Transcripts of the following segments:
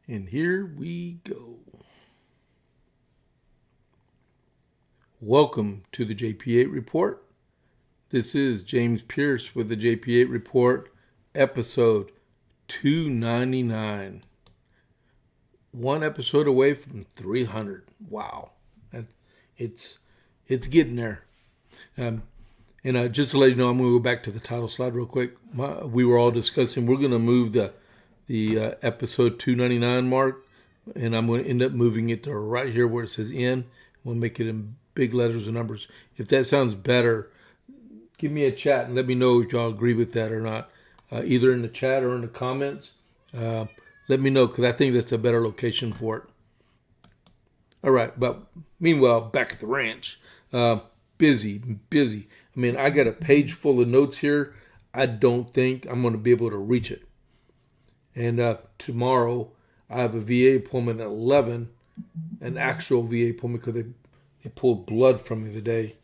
And here we go. Welcome to the JP8 Report. This is James Pierce with the JP8 Report, episode 299. One episode away from 300. Wow. It's getting there. And just to let you know, I'm going to go back to the title slide real quick. We were all discussing, we're going to move the episode 299 mark, and I'm going to end up moving it to right here where it says N. We'll make it in big letters and numbers. If that sounds better, give me a chat and let me know if y'all agree with that or not. Either in the chat or in the comments. Let me know, because I think that's a better location for it. All right, but meanwhile, back at the ranch. Busy. I mean, I got a page full of notes here. I don't think I'm going to be able to reach it. And tomorrow, I have a VA appointment at 11, an actual VA appointment, because they pulled blood from me today.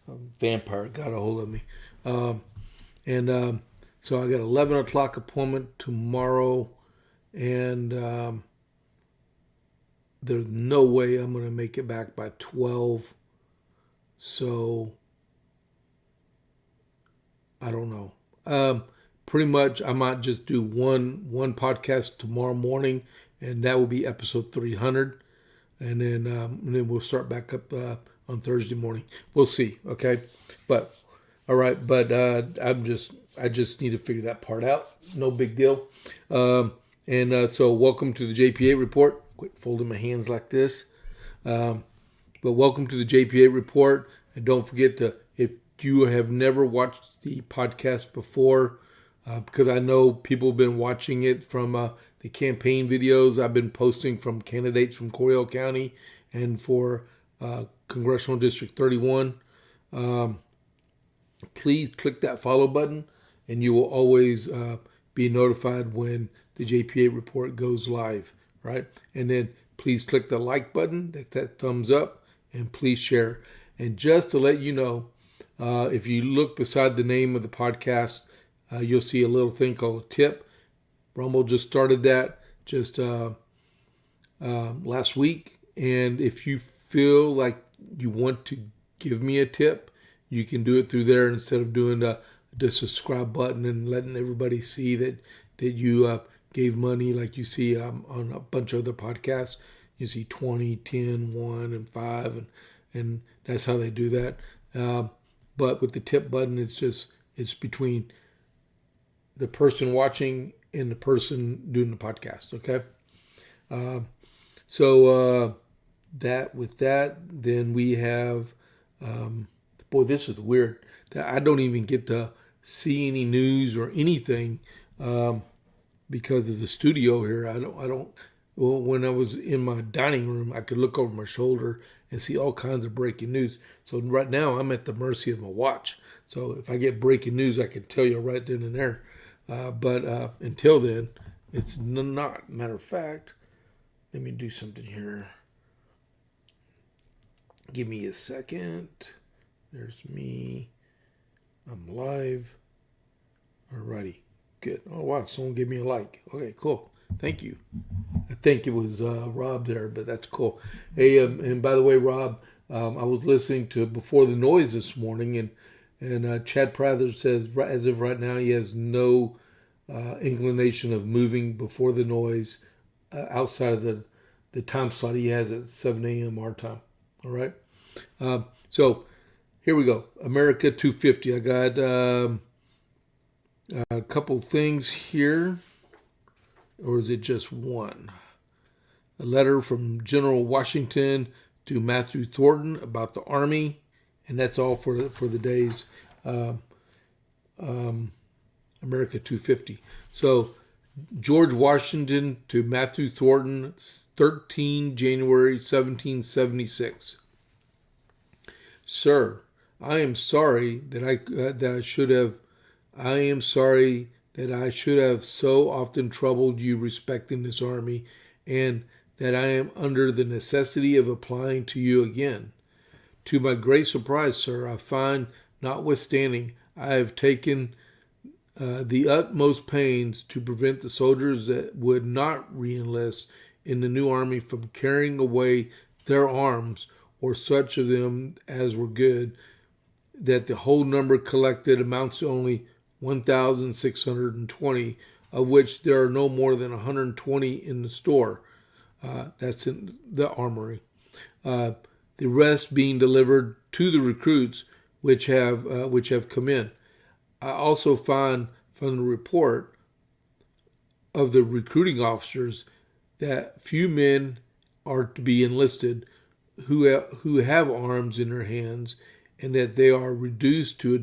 A vampire got a hold of me. So I got 11 o'clock appointment tomorrow, and there's no way I'm going to make it back by 12. So I don't know. Pretty much I might just do one podcast tomorrow morning, and that will be episode 300. And then we'll start back up on Thursday morning. We'll see, okay? But all right, but I just need to figure that part out. No big deal. So welcome to the JP8 Report. Quit folding my hands like this. But welcome to the JP8 Report. And don't forget to, if you have never watched the podcast before, because I know people have been watching it from the campaign videos I've been posting from candidates from Coryell County and for Congressional District 31. Please click that follow button, and you will always be notified when the JP8 Report goes live, right? And then please click the like button, that thumbs up, and please share. And just to let you know, if you look beside the name of the podcast, you'll see a little thing called a tip. Rumble just started that just last week. And if you feel like you want to give me a tip, you can do it through there instead of doing the subscribe button and letting everybody see that you gave money like you see on a bunch of other podcasts. You see 20, 10, 1, and 5, and that's how they do that. But with the tip button, it's between the person watching and the person doing the podcast, okay? With that, then we have, boy, this is weird. I don't even get to see any news or anything because of the studio here. I don't. Well, when I was in my dining room, I could look over my shoulder and see all kinds of breaking news. So right now, I'm at the mercy of my watch. So if I get breaking news, I can tell you right then and there. But until then, it's not. Matter of fact, let me do something here. Give me a second. There's me. I'm live. Alrighty. Good. Oh, wow. Someone gave me a like. Okay, cool. Thank you. I think it was Rob there, but that's cool. Hey, and by the way, Rob, I was listening to Before the Noise this morning, and Chad Prather says, as of right now, he has no inclination of moving Before the Noise outside of the time slot he has at 7 a.m. our time. All right. So here we go. America 250. I got a couple things here. Or is it just one? A letter from General Washington to Matthew Thornton about the Army, and that's all for the days America 250. So George Washington to Matthew Thornton, 13 January 1776. Sir, I am sorry that I should have so often troubled you respecting this army, and that I am under the necessity of applying to you again. To my great surprise, sir, I find, notwithstanding I have taken the utmost pains to prevent the soldiers that would not reenlist in the new army from carrying away their arms, or such of them as were good, that the whole number collected amounts to only 1,620, of which there are no more than 120 in the store. That's in the armory. The rest being delivered to the recruits which have come in. I also find from the report of the recruiting officers that few men are to be enlisted who have arms in their hands, and that they are reduced to a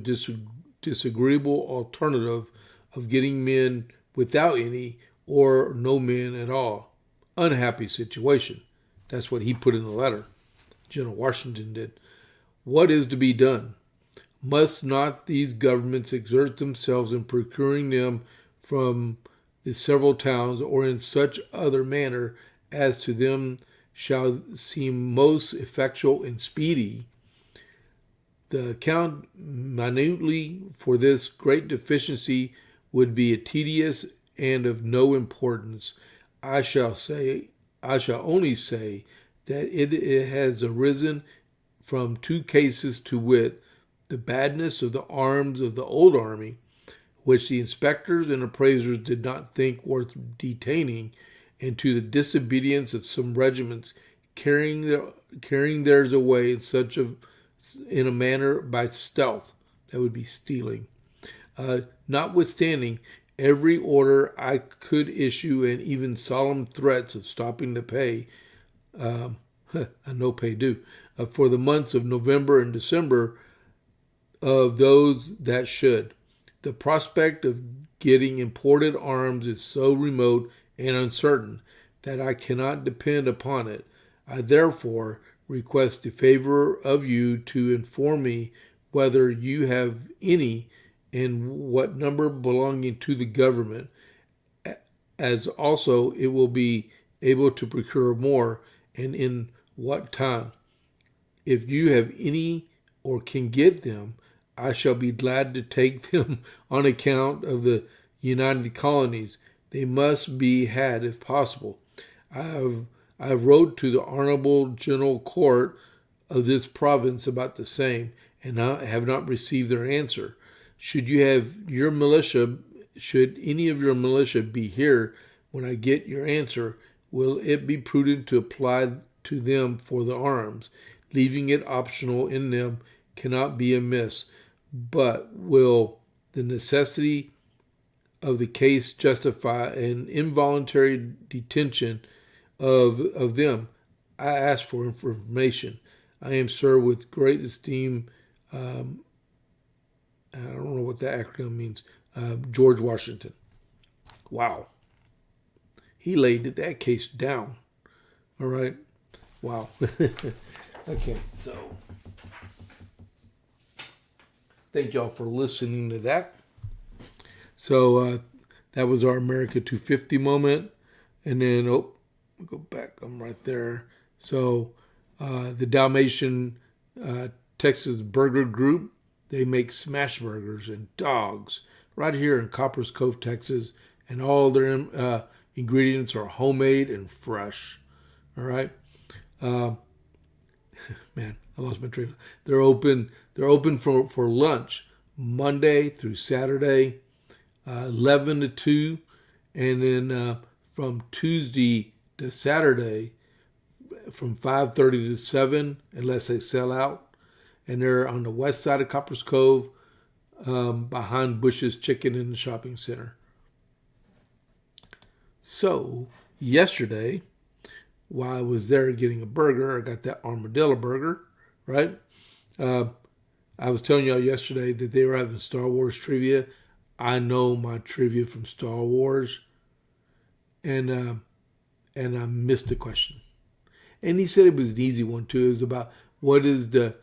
disagreeable alternative of getting men without any or no men at all. Unhappy situation. That's what he put in the letter. General Washington did. What is to be done? Must not these governments exert themselves in procuring them from the several towns, or in such other manner as to them shall seem most effectual and speedy? The account minutely for this great deficiency would be tedious and of no importance. I shall only say that it has arisen from two cases, to wit, the badness of the arms of the old army, which the inspectors and appraisers did not think worth detaining, and to the disobedience of some regiments carrying theirs away in a manner by stealth. That would be stealing. Notwithstanding every order I could issue, and even solemn threats of stopping to pay, a no pay due, for the months of November and December of those that should, the prospect of getting imported arms is so remote and uncertain that I cannot depend upon it. I therefore request the favor of you to inform me whether you have any, and what number belonging to the government, as also it will be able to procure more, and in what time. If you have any or can get them, I shall be glad to take them on account of the United Colonies. They must be had if possible. I have wrote to the Honorable General Court of this province about the same, and I have not received their answer. Should any of your militia be here when I get your answer, will it be prudent to apply to them for the arms? Leaving it optional in them cannot be amiss, but will the necessity of the case justify an involuntary detention of them? I ask for information. I am, sir, with great esteem, I don't know what that acronym means, George Washington. Wow. He laid that case down. All right. Wow. Okay, so thank y'all for listening to that. So that was our America 250 moment. And then, go back, I'm right there. So the Dalmatian Texas Burger Group, they make smash burgers and dogs right here in Coppers Cove, Texas. And all their ingredients are homemade and fresh. All right. Man, I lost my train. They're open for lunch Monday through Saturday, 11 to 2, and then from Tuesday to Saturday from 5:30 to 7, unless they sell out. And they're on the west side of Coppers Cove, behind Bush's Chicken in the shopping center. So yesterday, while I was there getting a burger, I got that armadillo burger, right? I was telling y'all yesterday that they were having Star Wars trivia. I know my trivia from Star Wars, and I missed the question. And he said it was an easy one too. It was about what was the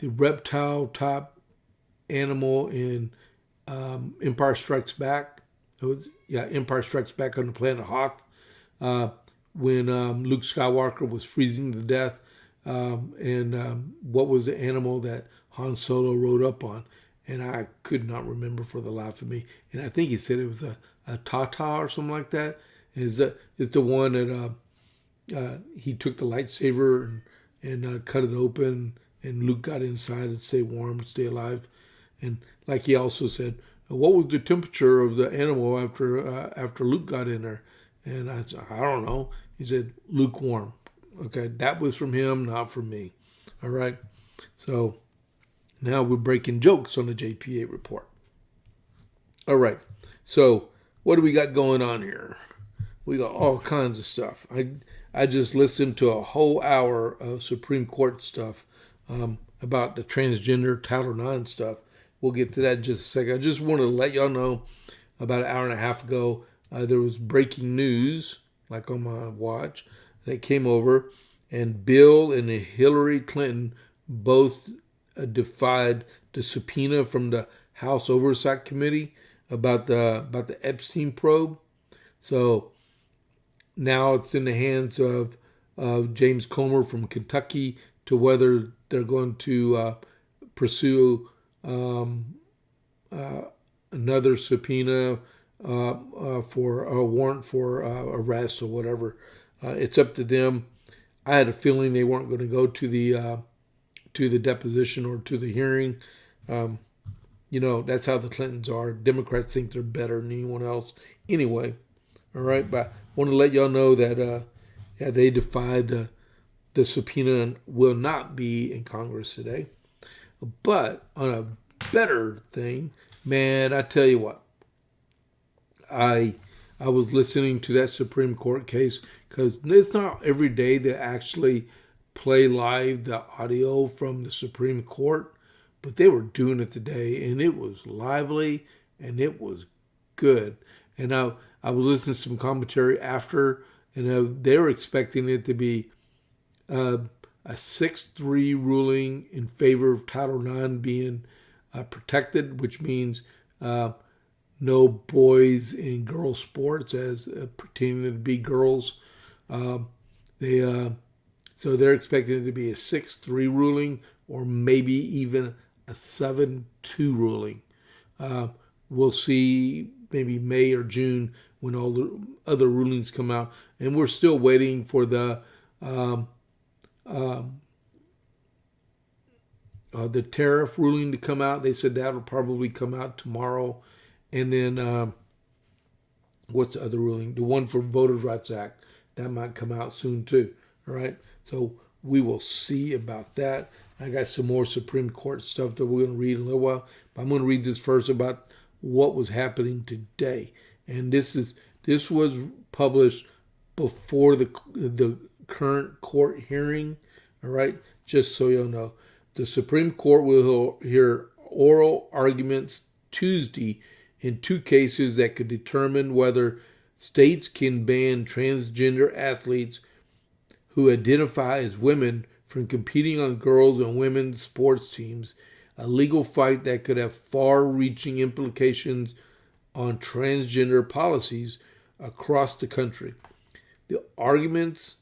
reptile type animal in Empire Strikes Back. Empire Strikes Back on the planet Hoth, when Luke Skywalker was freezing to death, and what was the animal that Han Solo rode up on? and I could not remember for the life of me. And I think he said it was a Tata or something like that. And it's the one that he took the lightsaber and cut it open, and Luke got inside and stayed warm and stay alive. And like he also said, what was the temperature of the animal after Luke got in there? And I said, I don't know. He said, lukewarm. Okay, that was from him, not from me. All right. So now we're breaking jokes on the JP8 report. All right. So what do we got going on here? We got all kinds of stuff. I just listened to a whole hour of Supreme Court stuff about the transgender Title IX stuff. We'll get to that in just a second. I just wanted to let y'all know about an hour and a half ago, there was breaking news, like on my watch, that came over, and Bill and Hillary Clinton both defied the subpoena from the House Oversight Committee about the Epstein probe. So now it's in the hands of James Comer from Kentucky to whether they're going to pursue another subpoena for a warrant for arrest or whatever. It's up to them. I had a feeling they weren't going to go to the deposition or to the hearing. That's how the Clintons are. Democrats think they're better than anyone else. Anyway, all right. But I want to let y'all know that they defied the subpoena and will not be in Congress today. But on a better thing, man, I tell you what, I was listening to that Supreme Court case because it's not every day they actually play live the audio from the Supreme Court, but they were doing it today, and it was lively and it was good. And I was listening to some commentary after, and they were expecting it to be a 6-3 ruling in favor of Title IX being protected, which means no boys in girl sports as pretending to be girls. So they're expecting it to be a 6-3 ruling or maybe even a 7-2 ruling. We'll see maybe May or June when all the other rulings come out. And we're still waiting for the tariff ruling to come out. They said that will probably come out tomorrow. And then what's the other ruling? The one for Voters' Rights Act. That might come out soon too. All right. So we will see about that. I got some more Supreme Court stuff that we're going to read in a little while. But I'm going to read this first about what was happening today. And this was published before the current court hearing. All right. Just so you'll know. The Supreme Court will hear oral arguments Tuesday in 2 cases that could determine whether states can ban transgender athletes who identify as women from competing on girls' and women's sports teams, a legal fight that could have far-reaching implications on transgender policies across the country. The arguments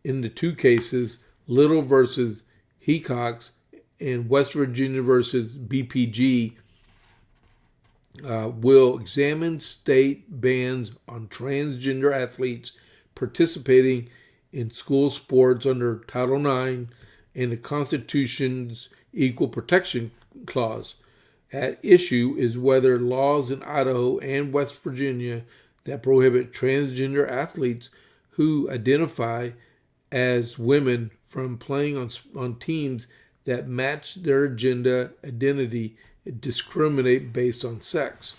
in the 2 cases, Little versus Hecox and West Virginia versus BPG, will examine state bans on transgender athletes participating in school sports under Title IX and the Constitution's Equal Protection Clause. At issue is whether laws in Idaho and West Virginia that prohibit transgender athletes who identify as women from playing on teams that match their gender identity discriminate based on sex.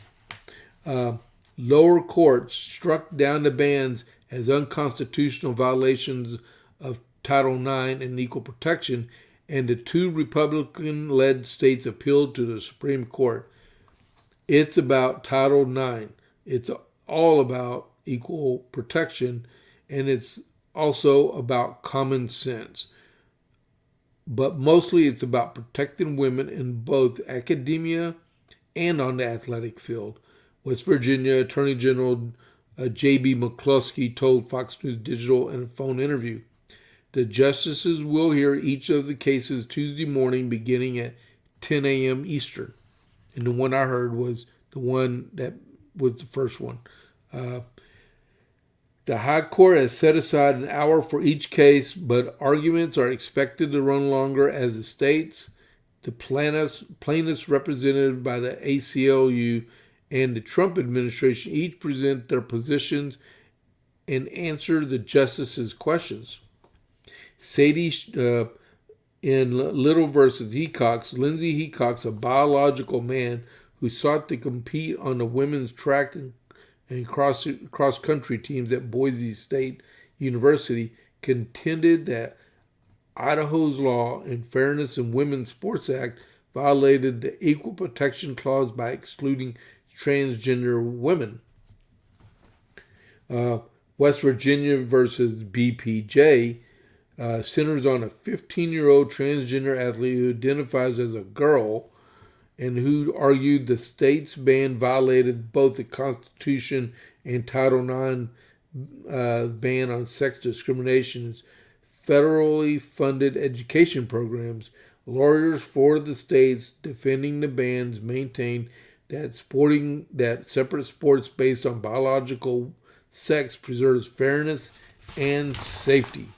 Lower courts struck down the bans as unconstitutional violations of Title IX and equal protection, and the 2 Republican-led states appealed to the Supreme Court. It's about Title IX. It's all about equal protection, and it's also about common sense. But mostly it's about protecting women in both academia and on the athletic field. West Virginia Attorney General J.B. McCluskey told Fox News Digital in a phone interview. The justices will hear each of the cases Tuesday morning beginning at 10 a.m. Eastern. And the one I heard was the one that was the first one. The High Court has set aside an hour for each case, but arguments are expected to run longer as the states, the plaintiffs represented by the ACLU, and the Trump administration each present their positions and answer the justices' questions. Sadie in Little versus Hecox, Lindsay Hecox, a biological man who sought to compete on the women's track and cross-country teams at Boise State University, contended that Idaho's Law and Fairness in Women's Sports Act violated the Equal Protection Clause by excluding transgender women. West Virginia versus BPJ centers on a 15-year-old transgender athlete who identifies as a girl and who argued the state's ban violated both the Constitution and Title IX ban on sex discrimination, federally funded education programs. Lawyers for the states defending the bans maintain that separate sports based on biological sex preserves fairness and safety.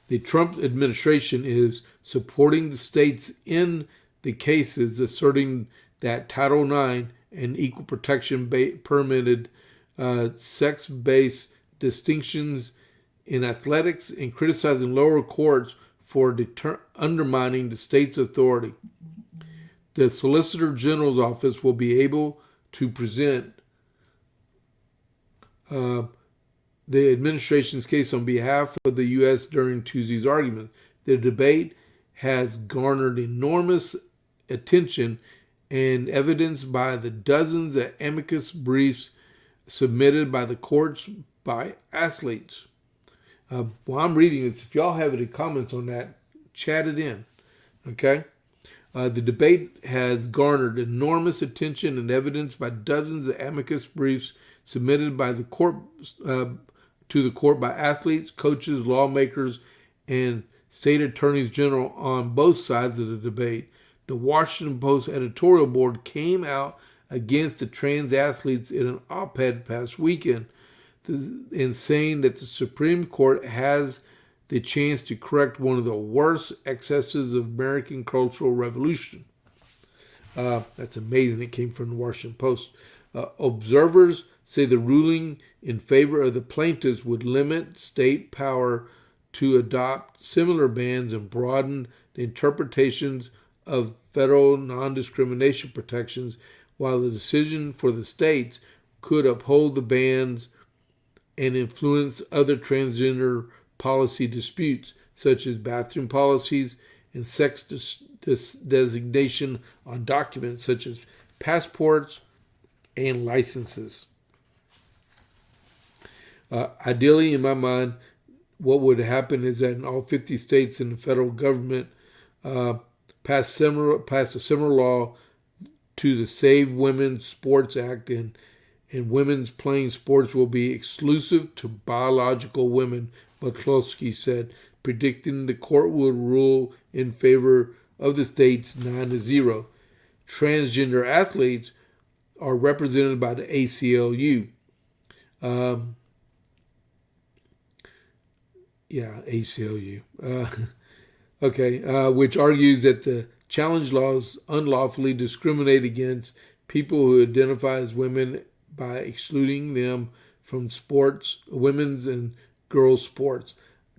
The Trump administration is supporting the states in the cases asserting that Title IX and equal protection permitted sex-based distinctions in athletics and criticizing lower courts for undermining the state's authority. The Solicitor General's office will be able to present the administration's case on behalf of the U.S. during Tuesday's argument. The debate has garnered enormous attention and evidenced by the dozens of amicus briefs submitted by the courts by athletes. While I'm reading this, if y'all have any comments on that, chat it in. Okay? The debate has garnered enormous attention and evidence by dozens of amicus briefs submitted by the court to the court by athletes, coaches, lawmakers, and state attorneys general on both sides of the debate. The Washington Post editorial board came out against the trans athletes in an op-ed past weekend, in saying that the Supreme Court has the chance to correct one of the worst excesses of American cultural revolution. That's amazing. It came from the Washington Post. Observers say the ruling in favor of the plaintiffs would limit state power to adopt similar bans and broaden the interpretations of federal non-discrimination protections, while the decision for the states could uphold the bans and influence other transgender policy disputes, such as bathroom policies and sex designation on documents such as passports and licenses. Ideally, in my mind, what would happen is that in all 50 states and the federal government pass a similar law to the Save Women's Sports Act, and women's playing sports will be exclusive to biological women, McCloskey said, predicting the court would rule in favor of the states 9-0. Transgender athletes are represented by the ACLU. ACLU. Which argues that the challenge laws unlawfully discriminate against people who identify as women by excluding them from sports, women's and girls' sports,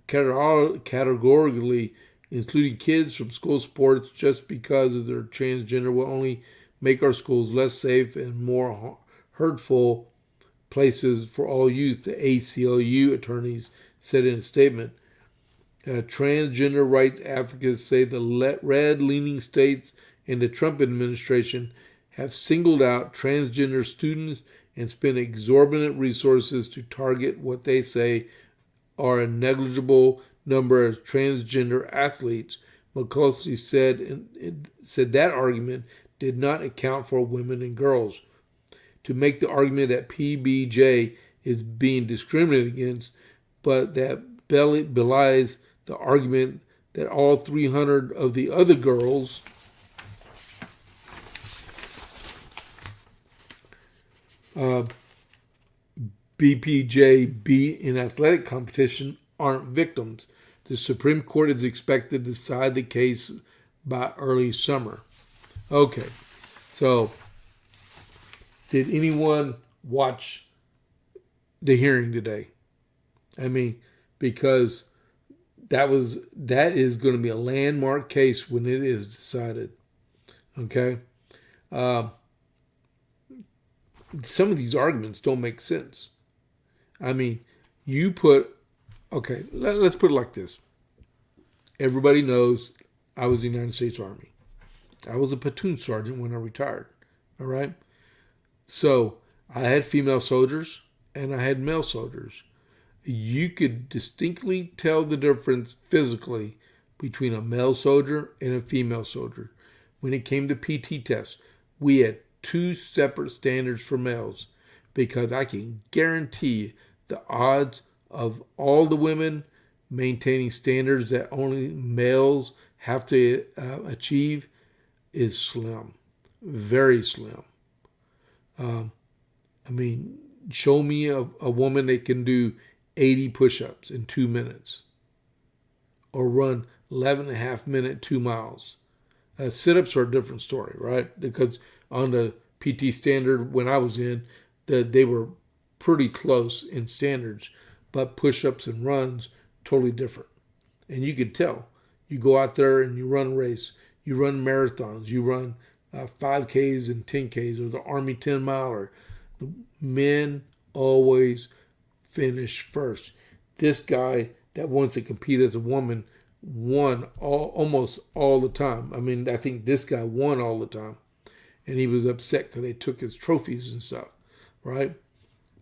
categorically including kids from school sports just because of their transgender will only make our schools less safe and more hurtful places for all youth, the ACLU attorneys said in a statement. Transgender rights advocates say the red-leaning states and the Trump administration have singled out transgender students and spent exorbitant resources to target what they say are a negligible number of transgender athletes. McCloskey said that argument did not account for women and girls. To make the argument that PBJ is being discriminated against, but that belies the argument that all 300 of the other girls BPJB in athletic competition aren't victims. The Supreme Court is expected to decide the case by early summer. Okay, so did anyone watch the hearing today? I mean, because that is going to be a landmark case when it is decided. Okay, some of these arguments don't make sense. I mean, let's put it like this. Everybody knows I was in the United States Army. I was a platoon sergeant when I retired. All right. So I had female soldiers and I had male soldiers. You could distinctly tell the difference physically between a male soldier and a female soldier. When it came to PT tests, we had two separate standards for males because I can guarantee you the odds of all the women maintaining standards that only males have to achieve is slim, very slim. I mean, show me a woman that can do 80 push-ups in 2 minutes or run 11.5-minute 2 miles. Sit-ups are a different story, right? Because on the PT standard when I was in, they were pretty close in standards, but push-ups and runs, totally different. And you could tell. You go out there and you run a race. You run marathons. You run 5Ks and 10Ks or the Army 10 miler. The men always finish first. This guy that wants to compete as a woman won almost all the time. I mean, I think this guy won all the time. And he was upset because they took his trophies and stuff, right?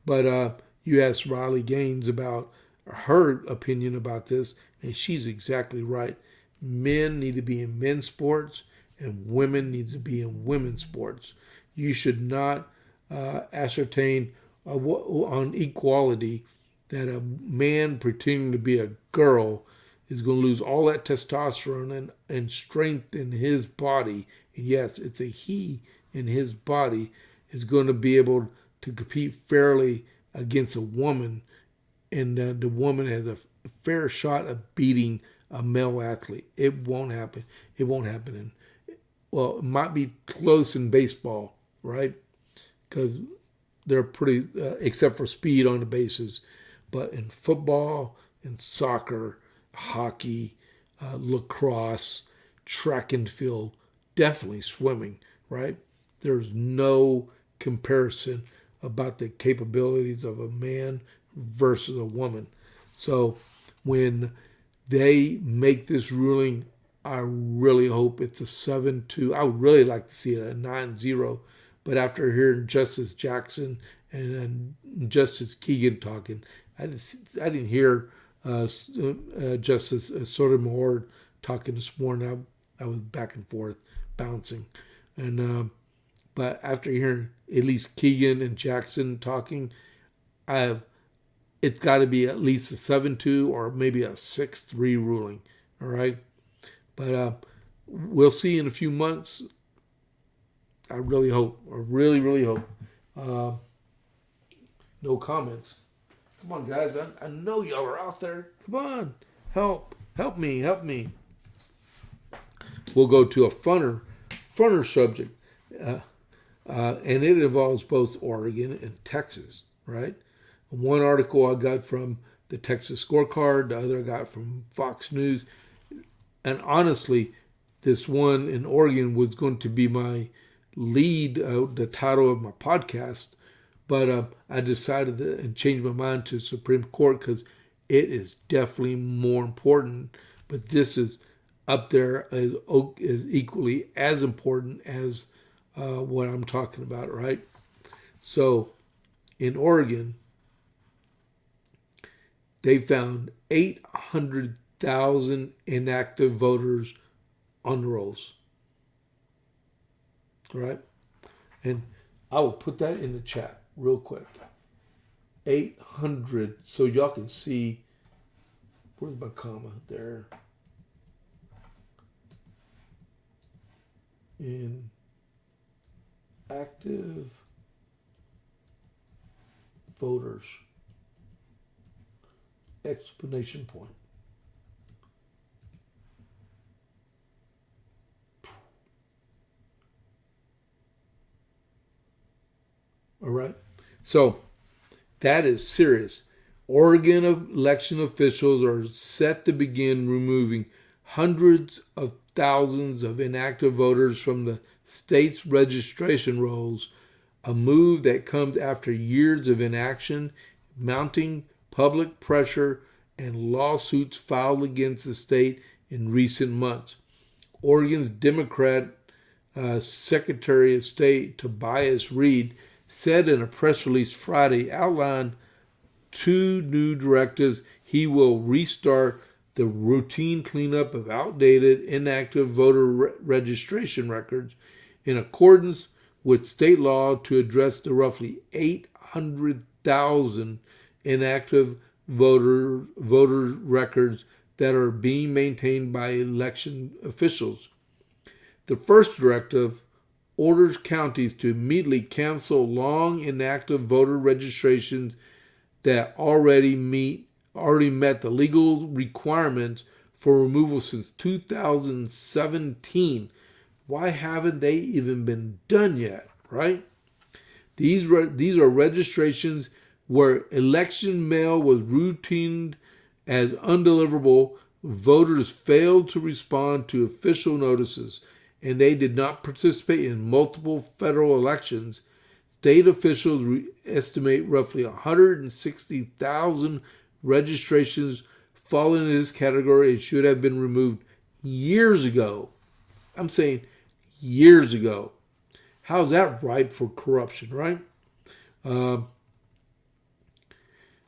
But you asked Riley Gaines about her opinion about this, and she's exactly right. Men need to be in men's sports, and women need to be in women's sports. You should not ascertain on equality that a man pretending to be a girl is going to lose all that testosterone and strength in his body. And yes, it's a he in his body is going to be able to compete fairly against a woman, and the woman has a fair shot of beating a male athlete. It won't happen. It won't happen. Well, it might be close in baseball, right? Because they're pretty, except for speed on the bases. But in football, in soccer, hockey, lacrosse, track and field, definitely swimming, right? There's no comparison about the capabilities of a man versus a woman. So when they make this ruling, I really hope it's a 7-2. I would really like to see it a 9-0. But after hearing Justice Jackson and Justice Keegan talking, I didn't hear Justice Sotomayor talking this morning. I was back and forth, bouncing. But after hearing at least Keegan and Jackson talking, it's got to be at least a 7-2 or maybe a 6-3 ruling. All right. But we'll see in a few months. I really hope. I really, really hope. No comments. Come on, guys. I know y'all are out there. Come on. Help me. We'll go to a funner subject. And it involves both Oregon and Texas, right? One article I got from the Texas Scorecard, the other I got from Fox News. And honestly, this one in Oregon was going to be my lead, the title of my podcast. But I decided and changed my mind to Supreme Court because it is definitely more important. But this is up there as equally as important as what I'm talking about, right? So in Oregon, they found 800,000 inactive voters on the rolls. All right? And I will put that in the chat real quick. 800, so y'all can see, where's my comma there? In active voters. Explanation point. All right. So that is serious. Oregon election officials are set to begin removing hundreds of thousands of inactive voters from the state's registration rolls, a move that comes after years of inaction, mounting public pressure, and lawsuits filed against the state in recent months. Oregon's Democrat Secretary of State Tobias Reed said in a press release Friday, outlined two new directives. He will restart the routine cleanup of outdated, inactive voter registration records in accordance with state law to address the roughly 800,000 inactive voter records that are being maintained by election officials. The first directive orders counties to immediately cancel long inactive voter registrations that already met the legal requirements for removal since 2017. Why haven't they even been done yet, right? These are registrations where election mail was routined as undeliverable. Voters failed to respond to official notices, and they did not participate in multiple federal elections. State officials estimate roughly 160,000 registrations fall into this category and should have been removed years ago. I'm saying years ago. How's that ripe for corruption, right?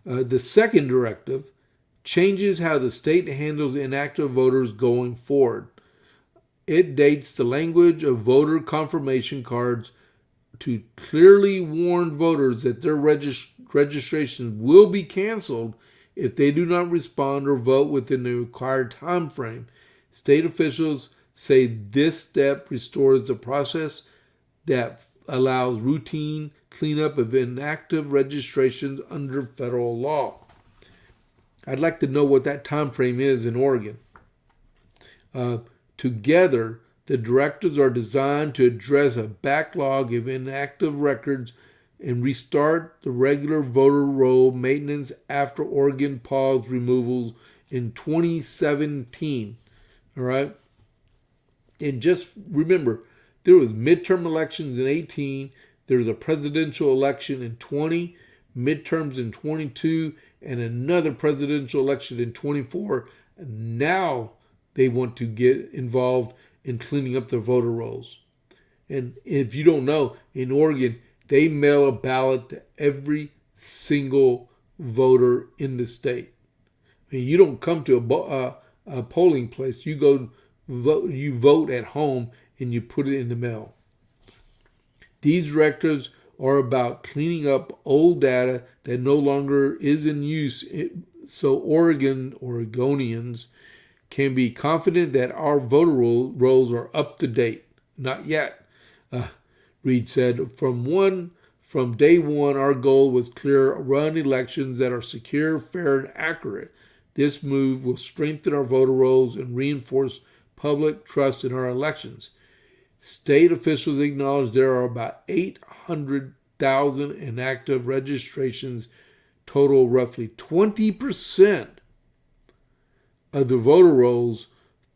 The second directive changes how the state handles inactive voters going forward. It dates the language of voter confirmation cards to clearly warn voters that their registrations will be canceled if they do not respond or vote within the required time frame. State officials say this step restores the process that allows routine cleanup of inactive registrations under federal law. I'd like to know what that time frame is in Oregon. Together, the directives are designed to address a backlog of inactive records and restart the regular voter roll maintenance after Oregon paused removals in 2017. All right? And just remember, there was midterm elections in 18, there was a presidential election in 20, midterms in 22, and another presidential election in 24. Now they want to get involved in cleaning up the voter rolls. And if you don't know, in Oregon, they mail a ballot to every single voter in the state. I mean, you don't come to a polling place. You go vote. You vote at home and you put it in the mail. These directives are about cleaning up old data that no longer is in use, so Oregonians can be confident that our voter rolls are up to date. Not yet, Reed said. From day one, our goal was clear: run elections that are secure, fair, and accurate. This move will strengthen our voter rolls and reinforce public trust in our elections. State officials acknowledge there are about 800,000 inactive registrations, total roughly 20% of the voter rolls,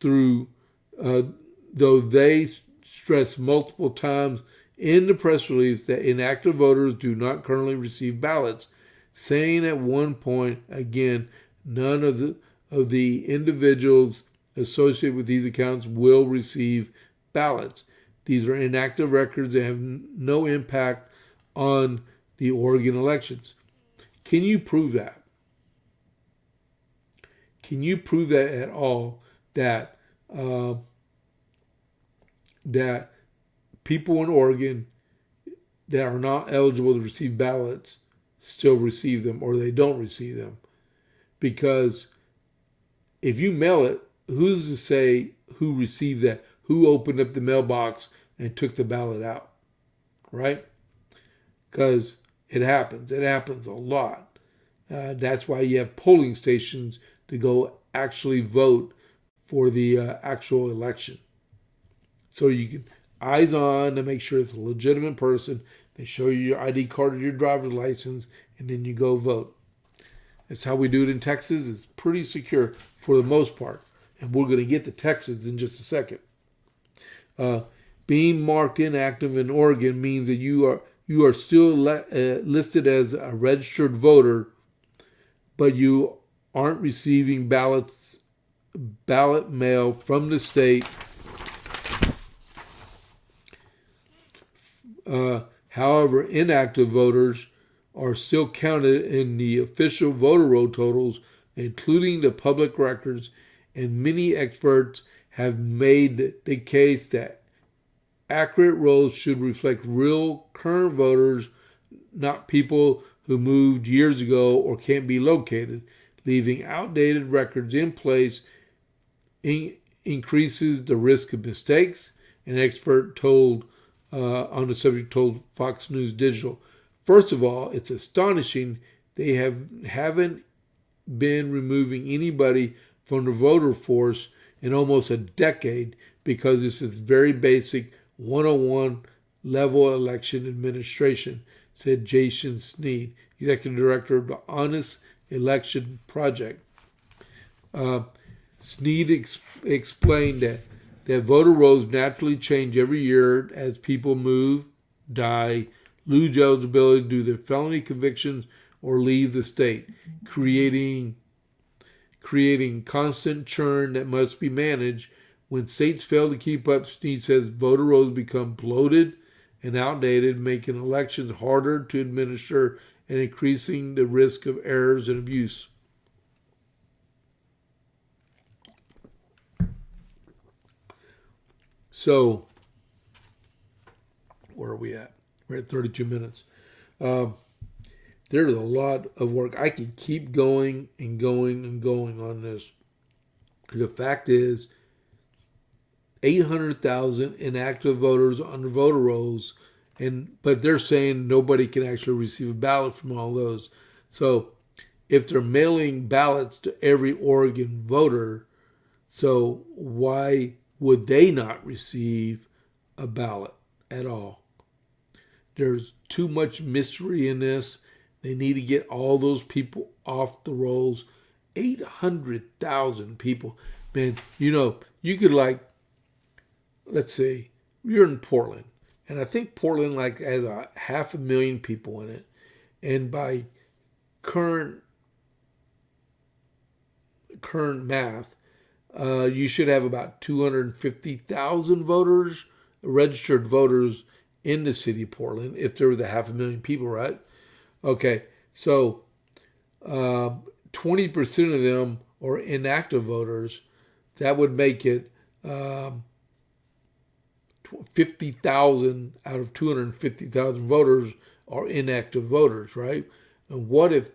though they stress multiple times in the press release that inactive voters do not currently receive ballots, saying at one point, again, none of the individuals associated with these accounts will receive ballots. These are inactive records that have no impact on the Oregon elections. Can you prove that? Can you prove that at all, that that people in Oregon that are not eligible to receive ballots still receive them, or they don't receive them? Because if you mail it, who's to say who received that? Who opened up the mailbox and took the ballot out, right? Because It happens. It happens a lot. That's why you have polling stations to go actually vote for the actual election. So you can eyes on to make sure it's a legitimate person. They show you your ID card or your driver's license, and then you go vote. That's how we do it in Texas. It's pretty secure for the most part. And we're going to get to Texas in just a second. Being marked inactive in Oregon means that you are still listed as a registered voter, but you aren't receiving ballot mail from the state. However, inactive voters are still counted in the official voter roll totals, including the public records, and many experts have made the case that accurate rolls should reflect real current voters, not people who moved years ago or can't be located. Leaving outdated records in place increases the risk of mistakes, an expert on the subject told Fox News Digital. First of all, it's astonishing they haven't been removing anybody from the voter force in almost a decade, because this is very basic 101 level election administration, said Jason Sneed, executive director of the Honest Election Project. Sneed explained that voter rolls naturally change every year as people move, die, lose eligibility due to their felony convictions, or leave the state, creating constant churn that must be managed. When states fail to keep up, Sneed says voter rolls become bloated and outdated, making elections harder to administer and increasing the risk of errors and abuse. So, where are we at? We're at 32 minutes. There's a lot of work. I can keep going and going and going on this. The fact is, 800,000 inactive voters on the voter rolls, but they're saying nobody can actually receive a ballot from all those. So if they're mailing ballots to every Oregon voter, so why would they not receive a ballot at all? There's too much mystery in this. They need to get all those people off the rolls. 800,000 people. Man, you could let's say you're in Portland, and I think Portland has 500,000 people in it, and by current math, you should have about 250,000 voters, registered voters in the city of Portland, if there were the 500,000 people, right? Okay, so 20% of them are inactive voters. That would make it 50,000 out of 250,000 voters are inactive voters, right? And what if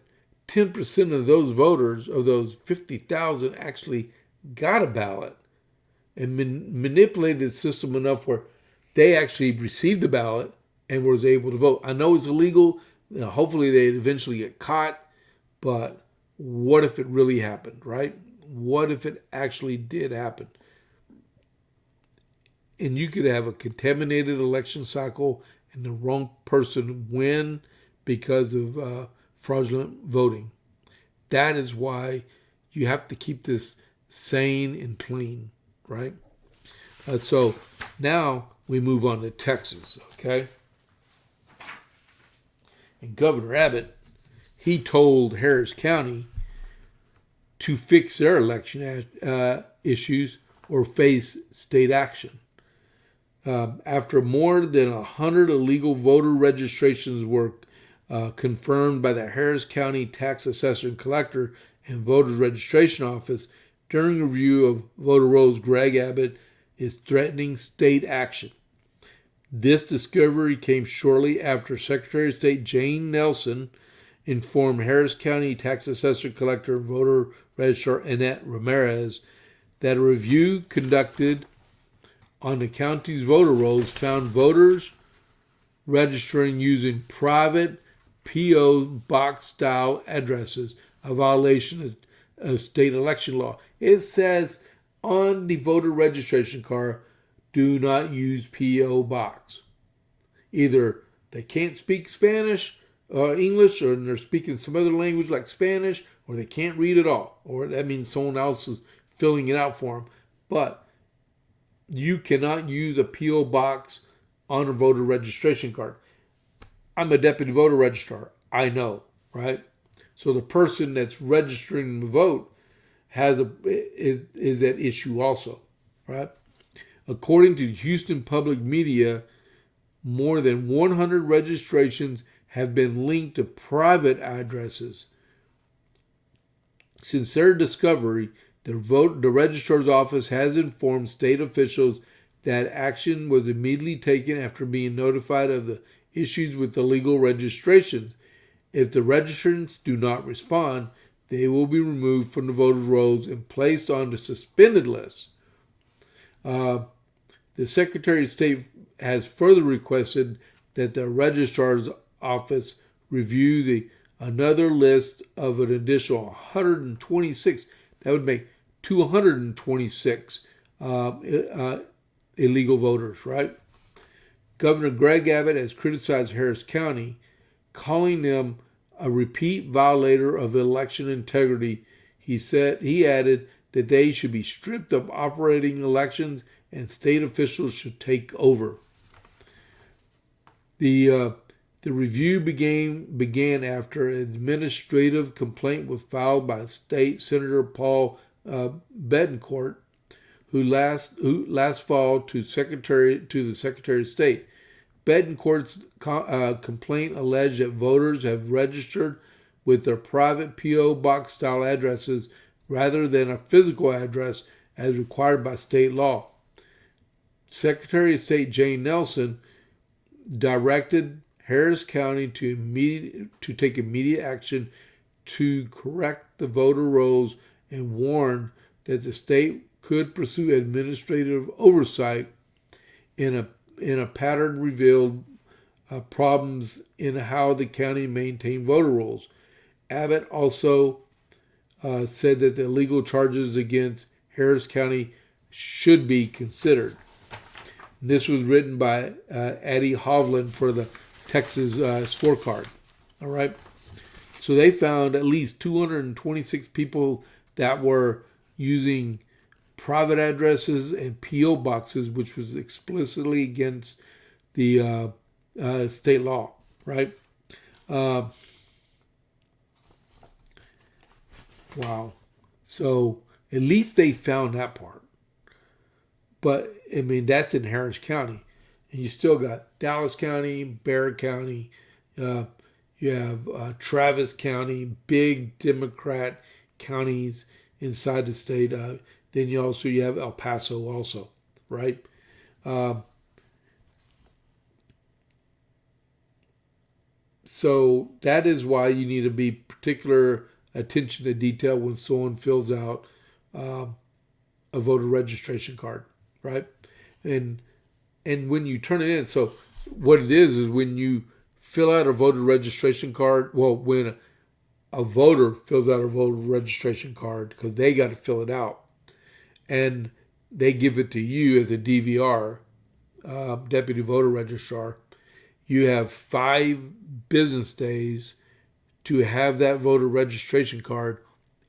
10% of those voters, of those 50,000, actually got a ballot and manipulated the system enough where they actually received the ballot and was able to vote? I know it's illegal. Hopefully they'd eventually get caught, but what if it really happened, right? What if it actually did happen? And you could have a contaminated election cycle and the wrong person win because of fraudulent voting. That is why you have to keep this sane and clean, right? So now we move on to Texas, okay? And Governor Abbott, he told Harris County to fix their election issues or face state action. After more than 100 illegal voter registrations were confirmed by the Harris County Tax Assessor and Collector and Voters Registration Office during a review of voter rolls, Greg Abbott is threatening state action. This discovery came shortly after Secretary of State Jane Nelson informed Harris County Tax Assessor Collector and Voter Registrar Annette Ramirez that a review conducted on the county's voter rolls found voters registering using private P.O. box style addresses, a violation of state election law. It says on the voter registration card, do not use P.O. box. Either they can't speak Spanish or English, or they're speaking some other language like Spanish, or they can't read at all, or that means someone else is filling it out for them. But you cannot use a P.O. box on a voter registration card. I'm a deputy voter registrar. I know, right? So the person that's registering the vote is at issue also, right? According to Houston Public Media, more than 100 registrations have been linked to private addresses. Since their discovery, the registrar's office has informed state officials that action was immediately taken after being notified of the issues with the legal registrations. If the registrants do not respond, they will be removed from the voter rolls and placed on the suspended list. The Secretary of State has further requested that the registrar's office review another list of an additional 126. That would make 226 illegal voters, right? Governor Greg Abbott has criticized Harris County, calling them a repeat violator of election integrity. He added that they should be stripped of operating elections and state officials should take over. The review began after an administrative complaint was filed by State Senator Paul Betancourt, who last fall to the Secretary of State. Betancourt's complaint alleged that voters have registered with their private P.O. box style addresses rather than a physical address as required by state law. Secretary of State Jane Nelson directed Harris County to take immediate action to correct the voter rolls and warned that the state could pursue administrative oversight in a pattern revealed problems in how the county maintained voter rolls. Abbott also said that the legal charges against Harris County should be considered. This was written by Addie Hovland for the Texas scorecard. All right. So they found at least 226 people that were using private addresses and P.O. boxes, which was explicitly against the state law, right? Wow. So at least they found that part. But, I mean, that's in Harris County. And you still got Dallas County, Barrett County, you have Travis County, big Democrat counties inside the state. Then you have El Paso also, right? So that is why you need to be particular attention to detail when someone fills out a voter registration card, right? And when you turn it in, so what it is when you fill out a voter registration card, well, when a voter fills out a voter registration card, because they got to fill it out, and they give it to you as a DVR, deputy voter registrar, you have 5 business days to have that voter registration card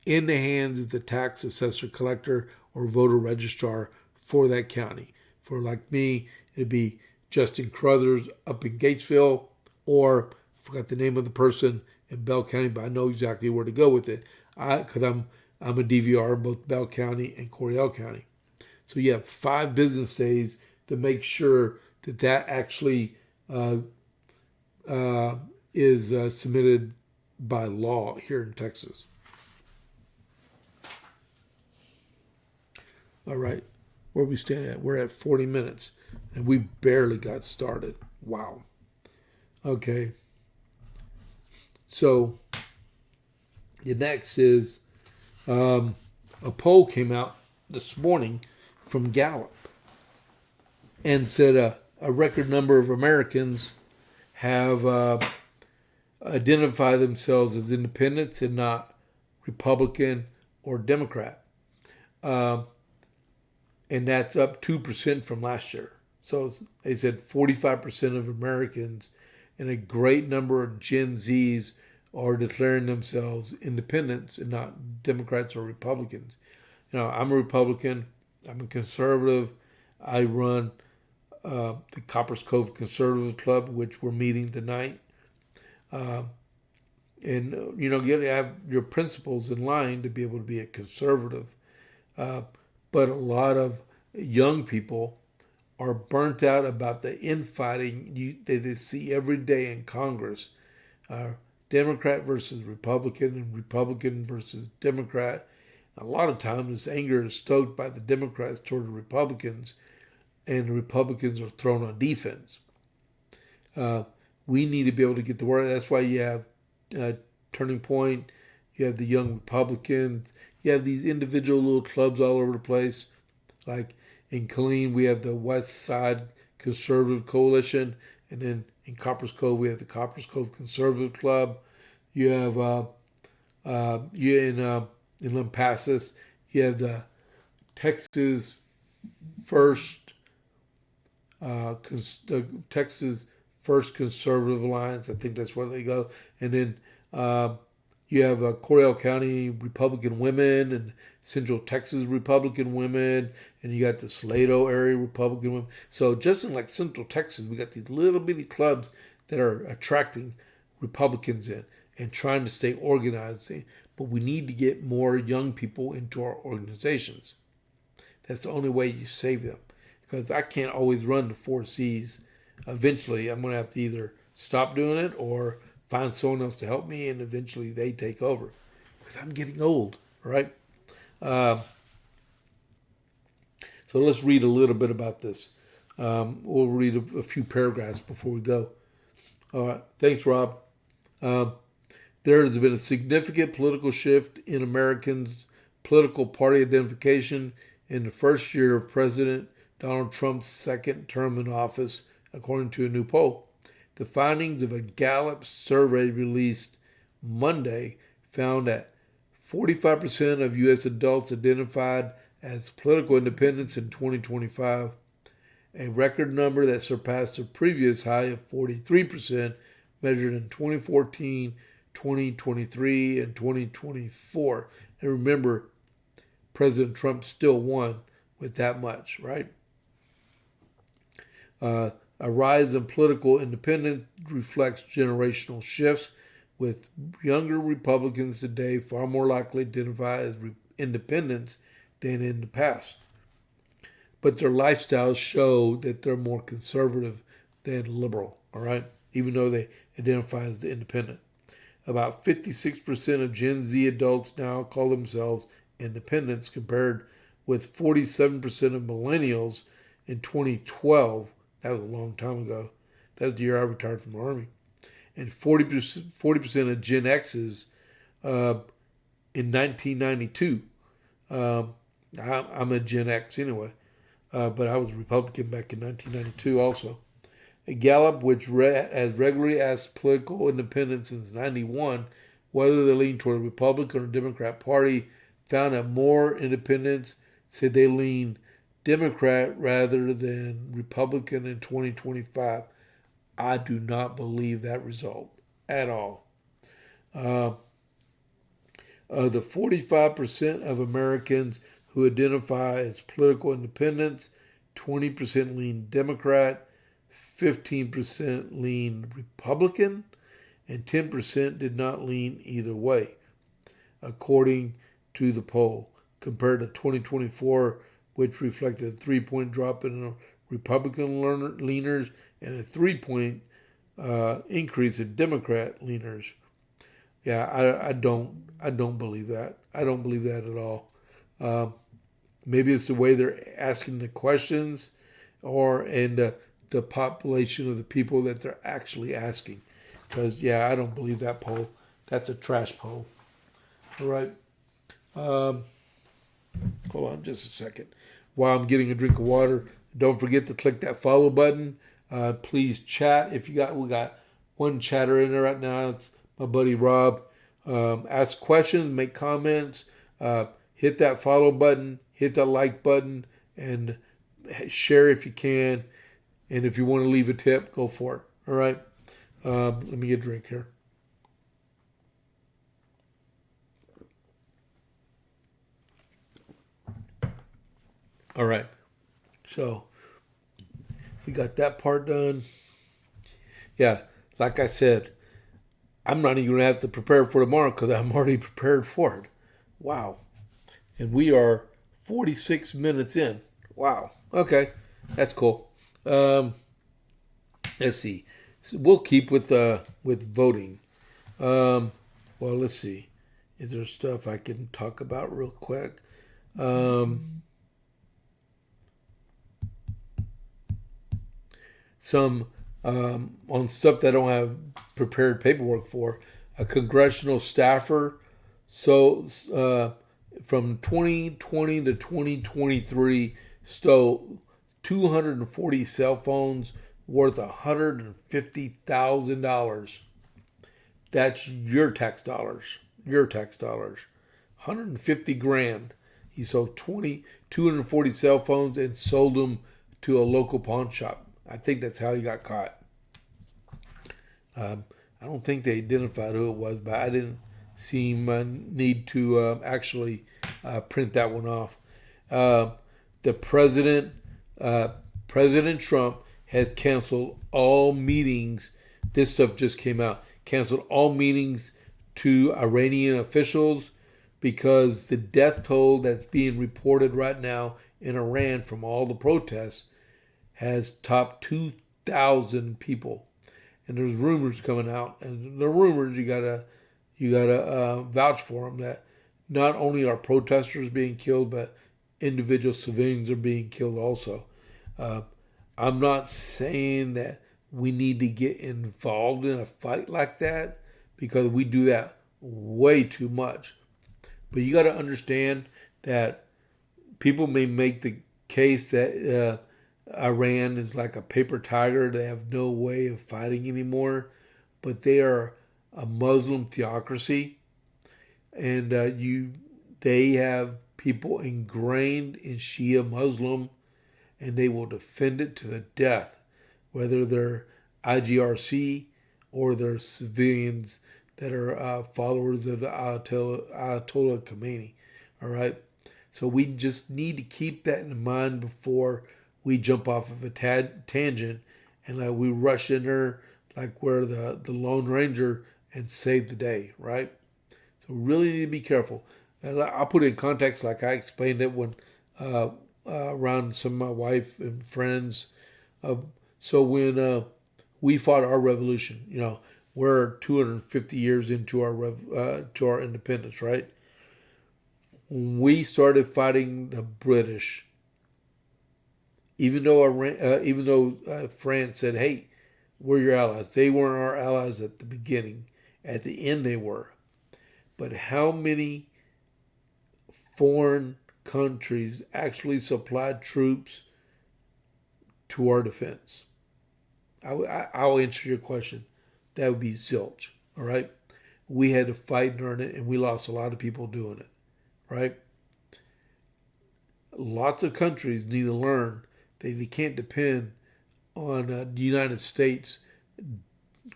in the hands of the tax assessor collector or voter registrar for that county. For like me, it'd be Justin Crothers up in Gatesville, or I forgot the name of the person in Bell County, but I know exactly where to go with it because I'm a DVR in both Bell County and Coryell County. So you have 5 business days to make sure that actually is submitted by law here in Texas. All right, where are we standing at? We're at 40 minutes, and we barely got started. Wow. Okay. So the next is a poll came out this morning from Gallup and said a record number of Americans have identify themselves as independents and not Republican or Democrat. Um, and that's up 2% from last year. So they said 45% of Americans and a great number of Gen Zs are declaring themselves independents and not Democrats or Republicans. I'm a Republican. I'm a conservative. I run the Coppers Cove Conservative Club, which we're meeting tonight. Uh, you got to have your principles in line to be able to be a conservative. Uh, but a lot of young people are burnt out about the infighting they see every day in Congress. Democrat versus Republican and Republican versus Democrat. A lot of times this anger is stoked by the Democrats toward the Republicans, and the Republicans are thrown on defense. We need to be able to get the word. That's why you have Turning Point, you have the Young Republicans, you have these individual little clubs all over the place. Like in Killeen, we have the West Side Conservative Coalition, and then in Coppers Cove, we have the Coppers Cove Conservative Club. You have in Lampasas, you have the Texas First the Texas First Conservative Alliance. I think that's where they go. And then you have Coryell County Republican Women and Central Texas Republican Women, and you got the Salado area Republican Women. So just in like Central Texas, we got these little bitty clubs that are attracting Republicans in and trying to stay organized. But we need to get more young people into our organizations. That's the only way you save them. Because I can't always run the 4Cs. Eventually, I'm going to have to either stop doing it or find someone else to help me, and eventually they take over. Because I'm getting old, right? So let's read a little bit about this. We'll read a few paragraphs before we go. All right. Thanks, Rob. There has been a significant political shift in Americans' political party identification in the first year of President Donald Trump's second term in office, according to a new poll. The findings of a Gallup survey released Monday found that 45% of U.S. adults identified as political independents in 2025, a record number that surpassed a previous high of 43% measured in 2014, 2023, and 2024. And remember, President Trump still won with that much, right? A rise in political independence reflects generational shifts, with younger Republicans today far more likely to identify as independents than in the past. But their lifestyles show that they're more conservative than liberal, all right? Even though they identify as independent. About 56% of Gen Z adults now call themselves independents, compared with 47% of millennials in 2012. That was a long time ago. That was the year I retired from the Army. And 40% of Gen X's in 1992. I'm a Gen X anyway, but I was a Republican back in 1992 also. A Gallup, which has regularly asked political independents since 91 whether they lean toward a Republican or Democrat party, found that more independents said they lean Democrat rather than Republican in 2025. I do not believe that result at all. The 45% of Americans who identify as political independents, 20% lean Democrat, 15% lean Republican, and 10% did not lean either way, according to the poll, compared to 2024, which reflected a 3-point drop in Republican leaners and a 3-point increase in Democrat leaners. Yeah, I don't believe that. I don't believe that at all. Maybe it's the way they're asking the questions, and the population of the people that they're actually asking. Because I don't believe that poll. That's a trash poll. All right. Hold on just a second. While I'm getting a drink of water, don't forget to click that follow button. Please chat if we got one chatter in there right now. It's my buddy Rob. Ask questions, make comments, hit that follow button, hit that like button, and share if you can. And if you want to leave a tip, go for it. All right. Let me get a drink here. All right. So we got that part done. Yeah, like I said, I'm not even going to have to prepare for tomorrow because I'm already prepared for it. Wow. And we are 46 minutes in. Wow. Okay. That's cool. Let's see. So we'll keep with voting. Well, let's see. Is there stuff I can talk about real quick? Some on stuff that I don't have prepared paperwork for. A congressional staffer. So from 2020 to 2023, stole 240 cell phones worth $150,000. That's your tax dollars. Your tax dollars. 150 grand. He sold 240 cell phones and sold them to a local pawn shop. I think that's how he got caught. I don't think they identified who it was, but I didn't see him need to actually print that one off. The President Trump has canceled all meetings. This stuff just came out. Canceled all meetings to Iranian officials because the death toll that's being reported right now in Iran from all the protests has topped 2,000 people. And there's rumors coming out, and the rumors you gotta vouch for them that not only are protesters being killed, but individual civilians are being killed also. I'm not saying that we need to get involved in a fight like that because we do that way too much. But you got to understand that people may make the case that Iran is like a paper tiger. They have no way of fighting anymore, but they are a Muslim theocracy, and they have people ingrained in Shia Muslim, and they will defend it to the death, whether they're IGRC or they're civilians that are followers of the Ayatollah Khomeini. All right, so we just need to keep that in mind before we jump off of a tangent and we rush in there like we're the Lone Ranger and save the day, right? So we really need to be careful. And I'll put it in context like I explained it when around some of my wife and friends. So when we fought our revolution, we're 250 years into to our independence, right? When we started fighting the British, even though France said, "Hey, we're your allies," they weren't our allies at the beginning. At the end, they were. But how many foreign countries actually supplied troops to our defense? I'll answer your question. That would be zilch. All right. We had to fight and earn it, and we lost a lot of people doing it. Right. Lots of countries need to learn that they can't depend on the United States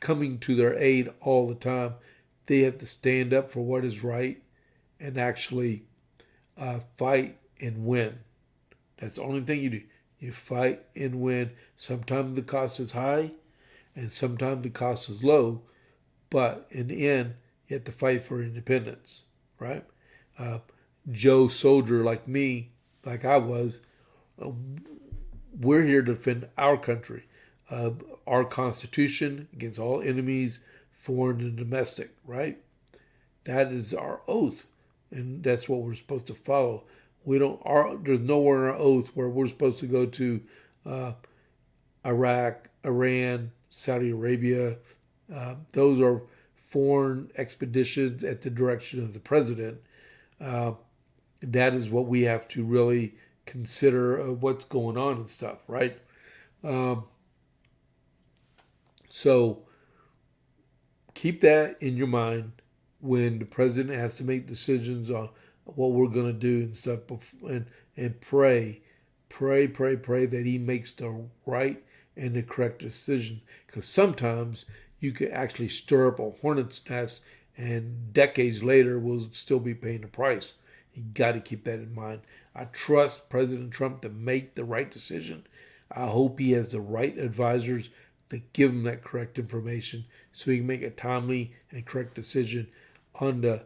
coming to their aid all the time. They have to stand up for what is right and actually fight and win. That's the only thing you do. You fight and win. Sometimes the cost is high and sometimes the cost is low. But in the end, you have to fight for independence, right? Joe Soldier like me, like I was, we're here to defend our country, our Constitution against all enemies, foreign and domestic, right? That is our oath, and that's what we're supposed to follow. There's nowhere in our oath where we're supposed to go to Iraq, Iran, Saudi Arabia. Those are foreign expeditions at the direction of the president. That is what we have to really consider what's going on and stuff, right? So keep that in your mind when the president has to make decisions on what we're going to do and stuff, and pray that he makes the right and the correct decision. Because sometimes you can actually stir up a hornet's nest, and decades later we'll still be paying the price. You got to keep that in mind. I trust President Trump to make the right decision. I hope he has the right advisors to give him that correct information so he can make a timely and correct decision on the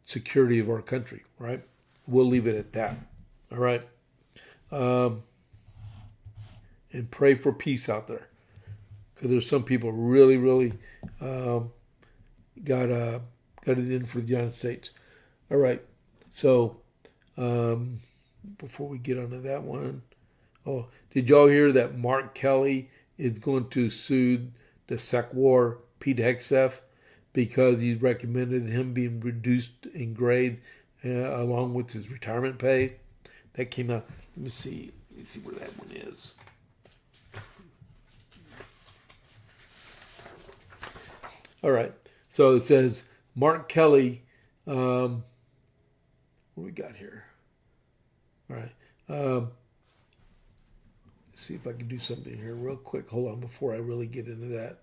security of our country, right? We'll leave it at that. All right. And pray for peace out there, because there's some people really got it in for the United States. All right. So before we get onto that one, did y'all hear that Mark Kelly is going to sue the SecWar Pete Hegseth because he recommended him being reduced in grade along with his retirement pay? That came out. Let me see where that one is. All right. So it says Mark Kelly. What do we got here? All right. Let's see if I can do something here real quick. Hold on before I really get into that.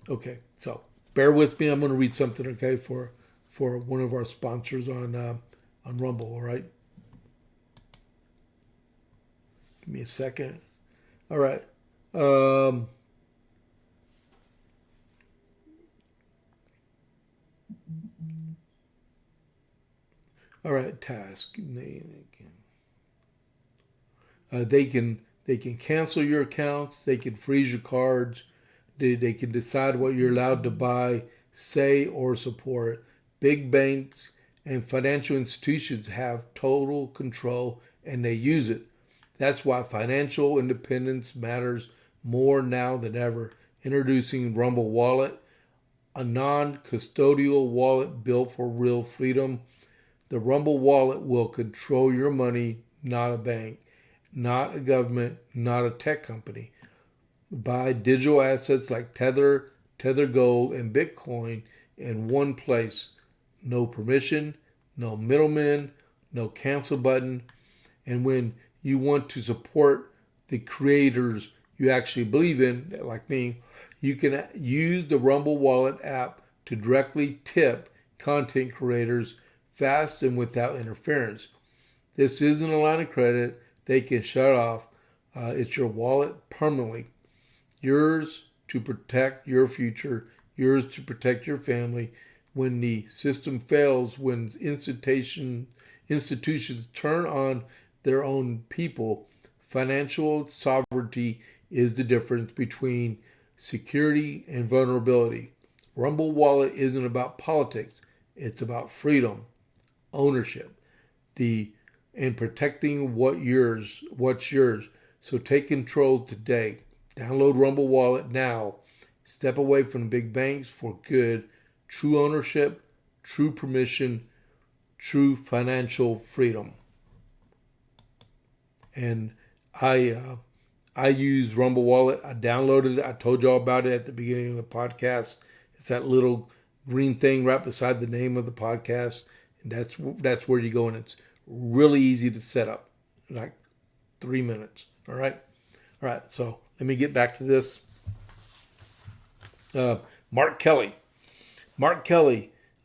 Okay, so bear with me. I'm going to read something, okay, for one of our sponsors on Rumble. All right. Give me a second. All right. All right. Task name again. They can cancel your accounts. They can freeze your cards. They can decide what you're allowed to buy, say, or support. Big banks and financial institutions have total control, and they use it. That's why financial independence matters more now than ever. Introducing Rumble Wallet, a non-custodial wallet built for real freedom. The Rumble Wallet will control your money, not a bank, not a government, not a tech company. Buy digital assets like Tether Gold, and Bitcoin in one place. No permission, no middlemen, no cancel button. And when you want to support the creators you actually believe in, like me, you can use the Rumble Wallet app to directly tip content creators fast and without interference. This isn't a line of credit they can shut off. It's your wallet permanently. Yours to protect your future, yours to protect your family. When the system fails, when institutions turn on their own people, financial sovereignty is the difference between security and vulnerability. Rumble Wallet isn't about politics. It's about freedom, ownership, and protecting what's yours. So take control today. Download Rumble Wallet now. Step away from big banks for good. True ownership, true permission, true financial freedom. And I use Rumble Wallet. I downloaded it. I told y'all about it at the beginning of the podcast. It's that little green thing right beside the name of the podcast, and that's where you go. And it's really easy to set up, like 3 minutes. All right. So let me get back to this. Mark Kelly,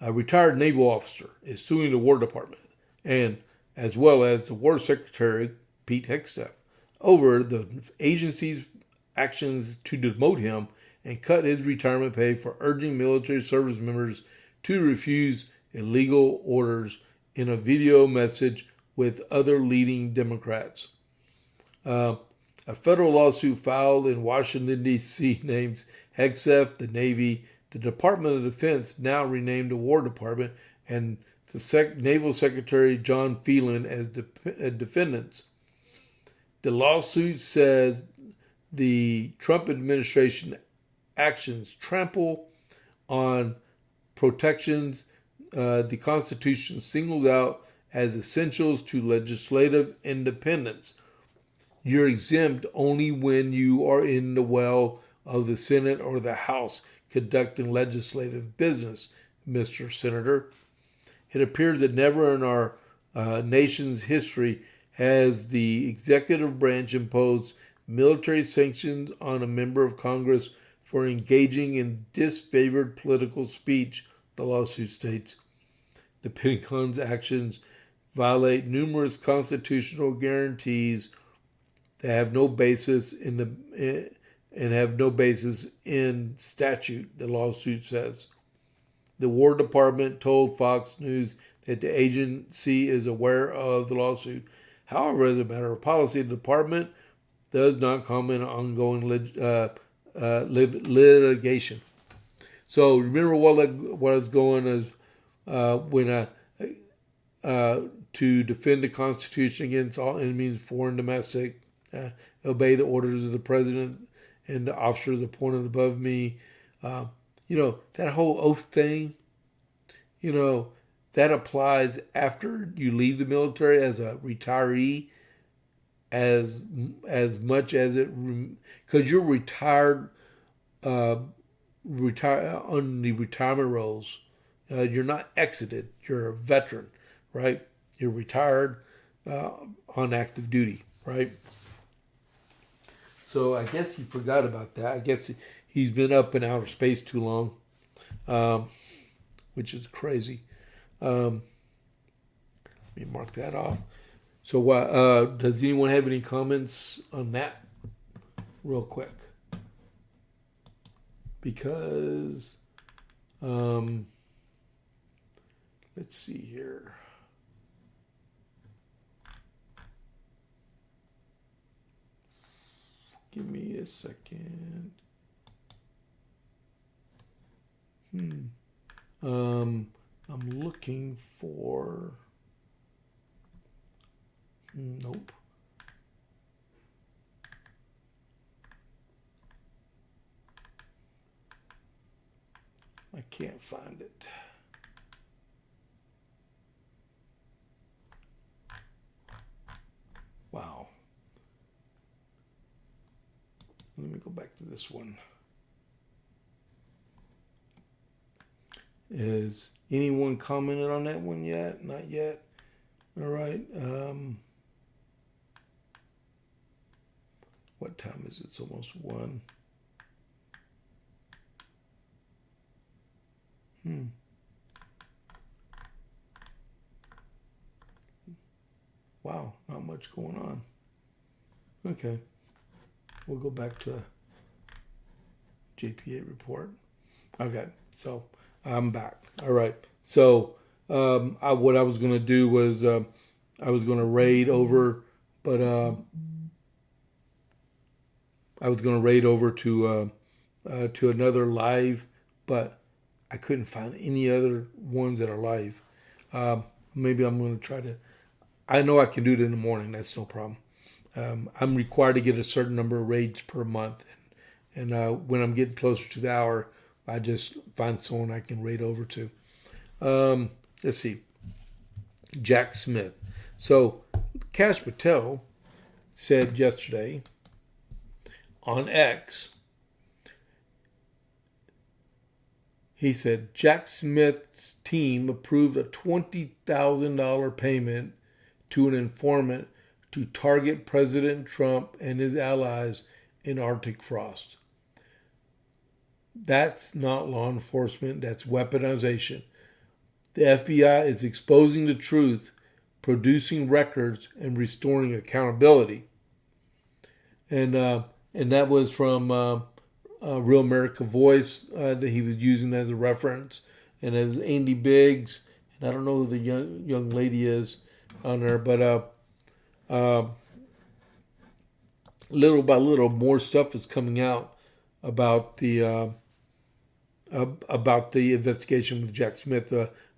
a retired naval officer, is suing the War Department, and as well as the War Secretary Pete Hegseth, over the agency's actions to demote him and cut his retirement pay for urging military service members to refuse illegal orders in a video message with other leading Democrats. A federal lawsuit filed in Washington, D.C. names Hegseth, the Navy, the Department of Defense, now renamed the War Department, and the Naval Secretary John Phelan as defendants. The lawsuit says the Trump administration actions trample on protections the Constitution singles out as essentials to legislative independence. You're exempt only when you are in the well of the Senate or the House conducting legislative business, Mr. Senator. It appears that never in our nation's history has the executive branch imposed military sanctions on a member of Congress for engaging in disfavored political speech, the lawsuit states. The Pentagon's actions violate numerous constitutional guarantees that have no basis in statute, the lawsuit says. The War Department told Fox News that the agency is aware of the lawsuit. However, as a matter of policy, the department does not comment on ongoing litigation. So remember what I was going as when to defend the Constitution against all enemies, foreign, domestic, obey the orders of the president and the officers appointed above me. That whole oath thing, that applies after you leave the military as a retiree as much as it, because you're retired on the retirement rolls. You're not exited. You're a veteran, right? You're retired on active duty, right? So I guess he forgot about that. I guess he's been up in outer space too long, which is crazy. Let me mark that off. So does anyone have any comments on that real quick? Because, let's see here. Give me a second. I'm looking for. Nope. I can't find it. Wow. Let me go back to this one. Is anyone commented on that one yet? Not yet. All right. What time is it? It's almost 1. Wow, not much going on. Okay. We'll go back to JP8 report. Okay, so I'm back. All right. So what I was going to do was I was going to raid over, but I was going to raid over to another live, but I couldn't find any other ones that are live. Maybe I'm going to try to. I know I can do it in the morning. That's no problem. I'm required to get a certain number of raids per month, and when I'm getting closer to the hour, I just find someone I can raid over to. Let's see. Jack Smith. So Cash Patel said yesterday on X, he said Jack Smith's team approved a $20,000 payment to an informant to target President Trump and his allies in Arctic frost. That's not law enforcement, that's weaponization. The FBI is exposing the truth, producing records, and restoring accountability. And that was from Real America Voice that he was using as a reference. And it was Andy Biggs, and I don't know who the young lady is on there, but little by little, more stuff is coming out about the investigation with Jack Smith,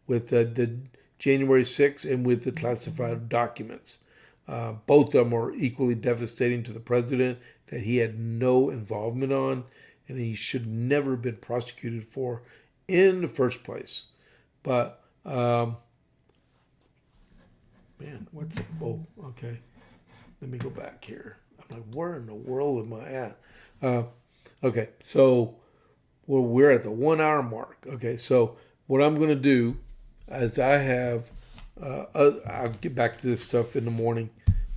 with the January 6th and with the classified documents. Both of them are equally devastating to the president that he had no involvement on, and he should never have been prosecuted for in the first place. But man, what's it? Oh, okay. Let me go back here. I'm I'm like, where in the world am I at? Okay, so we're at the 1 hour mark. Okay, so what I'm going to do is I'll get back to this stuff in the morning.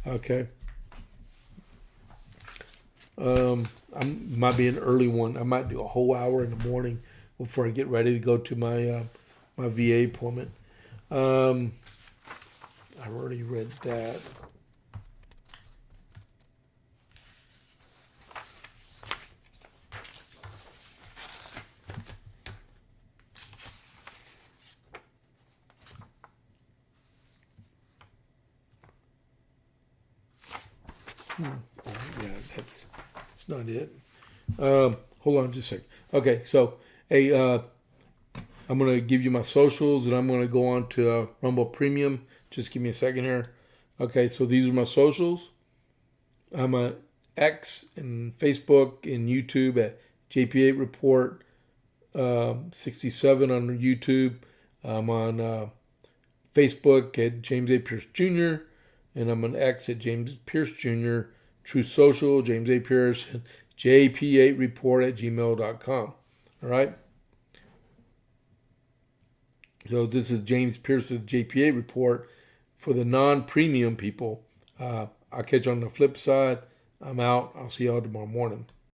Okay. I might be an early one. I might do a whole hour in the morning before I get ready to go to my my VA appointment. I've already read that. Yeah, that's not it. Hold on just a second. Okay, so hey, I'm gonna give you my socials, and I'm gonna go on to Rumble Premium. Just give me a second here. Okay, so these are my socials. I'm on X and Facebook and YouTube at JP8 Report 67 on YouTube. I'm on Facebook at James A. Pierce Jr. and I'm on X at James Pierce Jr. True Social, James A. Pierce, and JP8 Report at gmail.com. All right. So this is James Pierce with JP8 Report. For the non-premium people, I'll catch you on the flip side. I'm out. I'll see y'all tomorrow morning.